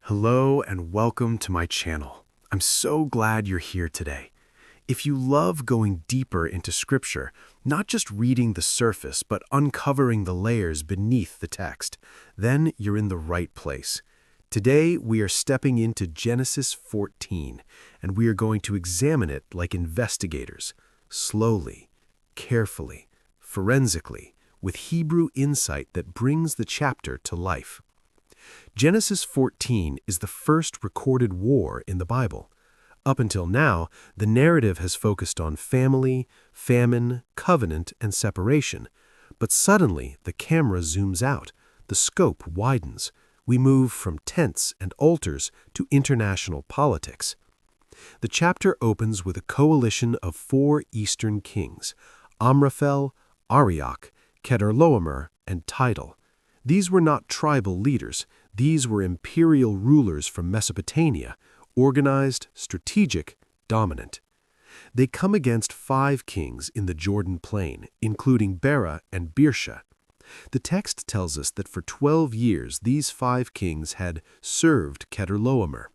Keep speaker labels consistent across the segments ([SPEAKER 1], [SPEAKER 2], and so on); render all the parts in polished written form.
[SPEAKER 1] Hello and welcome to my channel. I'm so glad you're here today. If you love going deeper into Scripture, not just reading the surface, but uncovering the layers beneath the text, then you're in the right place. Today, we are stepping into Genesis 14, and we are going to examine it like investigators, slowly, carefully, forensically, with Hebrew insight that brings the chapter to life. Genesis 14 is the first recorded war in the Bible. Up until now, the narrative has focused on family, famine, covenant, and separation. But suddenly, the camera zooms out, the scope widens. We move from tents and altars to international politics. The chapter opens with a coalition of 4 eastern kings: Amraphel, Arioch, Kedorlaomer, and Tidal. These were not tribal leaders. These were imperial rulers from Mesopotamia, organized, strategic, dominant. They come against 5 kings in the Jordan Plain, including Bera and Birsha. The text tells us that for 12 years these 5 kings had served Kedorlaomer.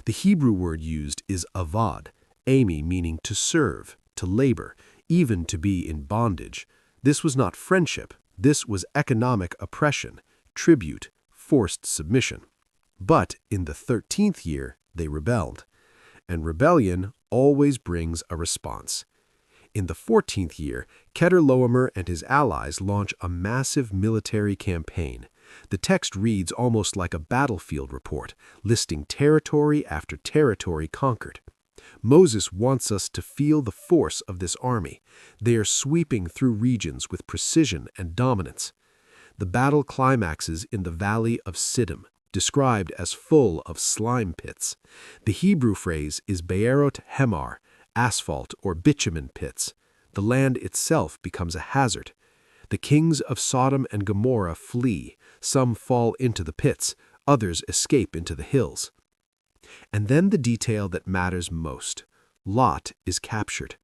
[SPEAKER 1] The Hebrew word used is avad, ami meaning to serve, to labor, even to be in bondage. This was not friendship. This was economic oppression, tribute, forced submission. But in the 13th year, they rebelled. And rebellion always brings a response. In the 14th year, Kedorlaomer and his allies launch a massive military campaign. The text reads almost like a battlefield report, listing territory after territory conquered. Moses wants us to feel the force of this army. They are sweeping through regions with precision and dominance. The battle climaxes in the valley of Siddim, described as full of slime pits. The Hebrew phrase is Be'erot Hemar, asphalt or bitumen pits. The land itself becomes a hazard. The kings of Sodom and Gomorrah flee. Some fall into the pits, others escape into the hills. And then the detail that matters most. Lot is captured.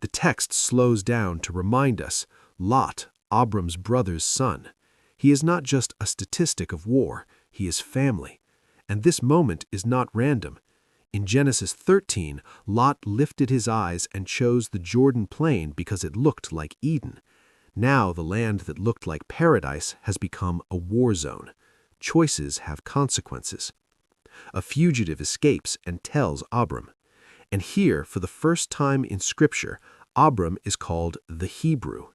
[SPEAKER 1] The text slows down to remind us, Lot, Abram's brother's son. He is not just a statistic of war, he is family. And this moment is not random. In Genesis 13, Lot lifted his eyes and chose the Jordan Plain because it looked like Eden. Now the land that looked like paradise has become a war zone. Choices have consequences. A fugitive escapes and tells Abram. And here, for the first time in Scripture, Abram is called the Hebrew.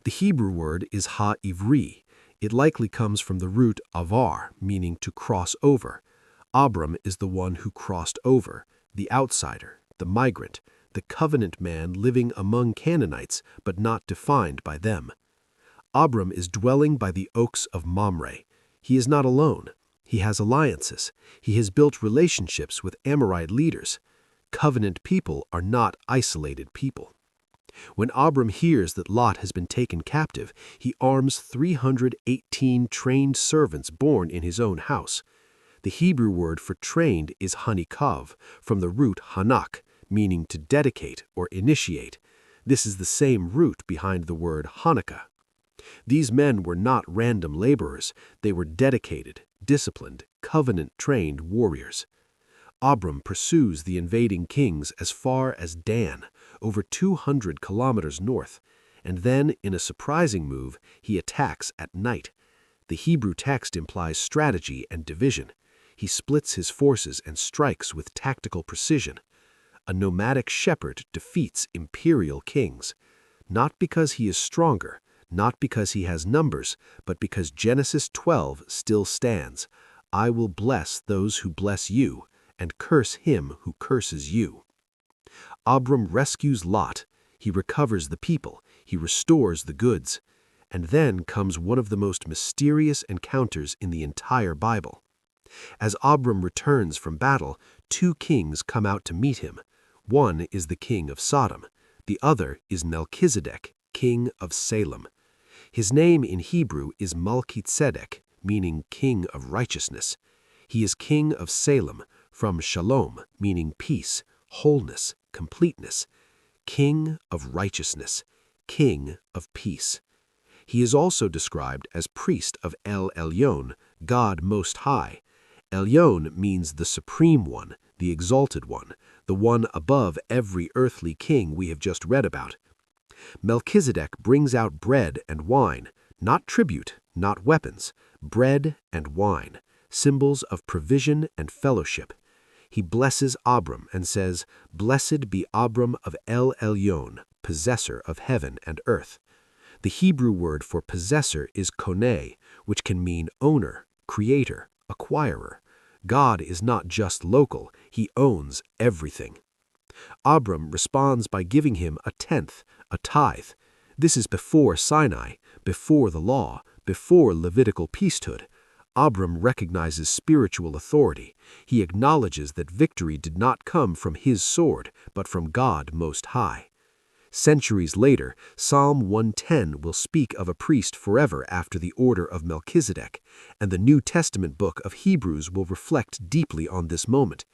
[SPEAKER 1] The Hebrew word is ha-ivri. It likely comes from the root avar, meaning to cross over. Abram is the one who crossed over, the outsider, the migrant, the covenant man living among Canaanites, but not defined by them. Abram is dwelling by the oaks of Mamre. He is not alone. He has alliances. He has built relationships with Amorite leaders. Covenant people are not isolated people. When Abram hears that Lot has been taken captive, he arms 318 trained servants born in his own house. The Hebrew word for trained is hanikav, from the root hanak, meaning to dedicate or initiate. This is the same root behind the word Hanukkah. These men were not random laborers. They were dedicated, disciplined, covenant-trained warriors. Abram pursues the invading kings as far as Dan, over 200 kilometers north, and then, in a surprising move, he attacks at night. The Hebrew text implies strategy and division. He splits his forces and strikes with tactical precision. A nomadic shepherd defeats imperial kings, not because he is stronger, not because he has numbers, but because Genesis 12 still stands. I will bless those who bless you, and curse him who curses you. Abram rescues Lot. He recovers the people. He restores the goods. And then comes one of the most mysterious encounters in the entire Bible. As Abram returns from battle, 2 kings come out to meet him. One is the king of Sodom. The other is Melchizedek, king of Salem. His name in Hebrew is Malkitzedek, meaning king of righteousness. He is king of Salem, from shalom, meaning peace, wholeness, completeness. King of righteousness, king of peace. He is also described as priest of Elyon, God Most High,
[SPEAKER 2] Elyon means the Supreme One, the Exalted One, the one above every earthly king we have just read about. Melchizedek brings out bread and wine, not tribute, not weapons, bread and wine, symbols of provision and fellowship. He blesses Abram and says, "Blessed be Abram of El Elyon, possessor of heaven and earth." The Hebrew word for possessor is koneh, which can mean owner, creator, acquirer. God is not just local, he owns everything. Abram responds by giving him a tenth, a tithe. This is before Sinai, before the law, before Levitical priesthood. Abram recognizes spiritual authority. He acknowledges that victory did not come from his sword, but from God Most High. Centuries later, Psalm 110 will speak of a priest forever after the order of Melchizedek, and the New Testament book of Hebrews will reflect deeply on this moment.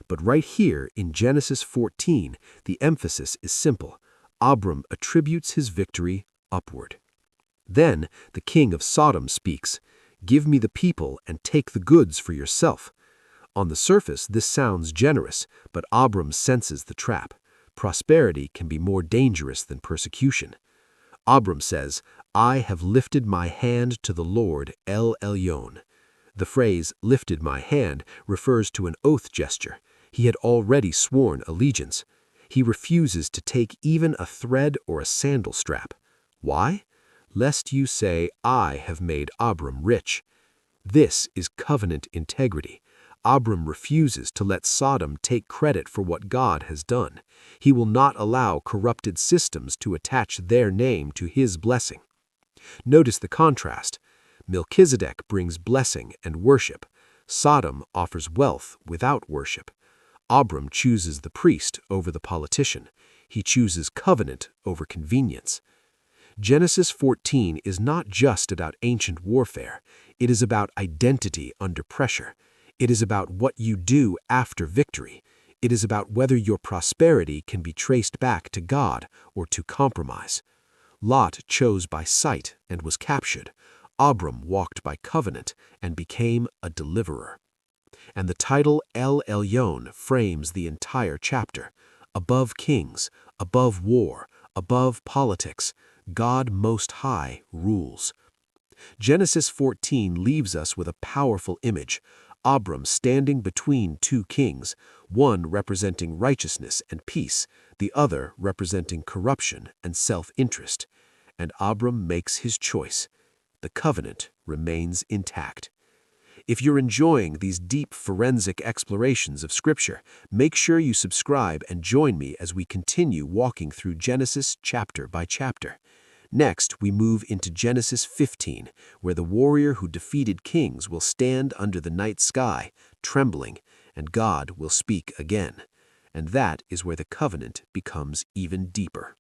[SPEAKER 2] But right here in Genesis 14, the emphasis is simple. Abram attributes his victory upward. Then the king of Sodom speaks, "Give me the people and take the goods for yourself." On the surface, this sounds generous, but Abram senses the trap. Prosperity can be more dangerous than persecution. Abram says, "I have lifted my hand to the Lord El Elyon." The phrase, "lifted my hand," refers to an oath gesture. He had already sworn allegiance. He refuses to take even a thread or a sandal strap. Why? Lest you say, "I have made Abram rich." This is covenant integrity. Abram refuses to let Sodom take credit for what God has done. He will not allow corrupted systems to attach their name to his blessing. Notice the contrast. Melchizedek brings blessing and worship. Sodom offers wealth without worship. Abram chooses the priest over the politician. He chooses covenant over convenience. Genesis 14 is not just about ancient warfare. It is about identity under pressure. It is about what you do after victory. It is about whether your prosperity can be traced back to God or to compromise. Lot chose by sight and was captured. Abram walked by covenant and became a deliverer. And the title El Elyon frames the entire chapter. Above kings, above war, above politics, God Most High rules. Genesis 14 leaves us with a powerful image. Abram standing between two kings, one representing righteousness and peace, the other representing corruption and self-interest. And Abram makes his choice. The covenant remains intact. If you're enjoying these deep forensic explorations of Scripture, make sure you subscribe and join me as we continue walking through Genesis chapter by chapter. Next, we move into Genesis 15, where the warrior who defeated kings will stand under the night sky, trembling, and God will speak again. And that is where the covenant becomes even deeper.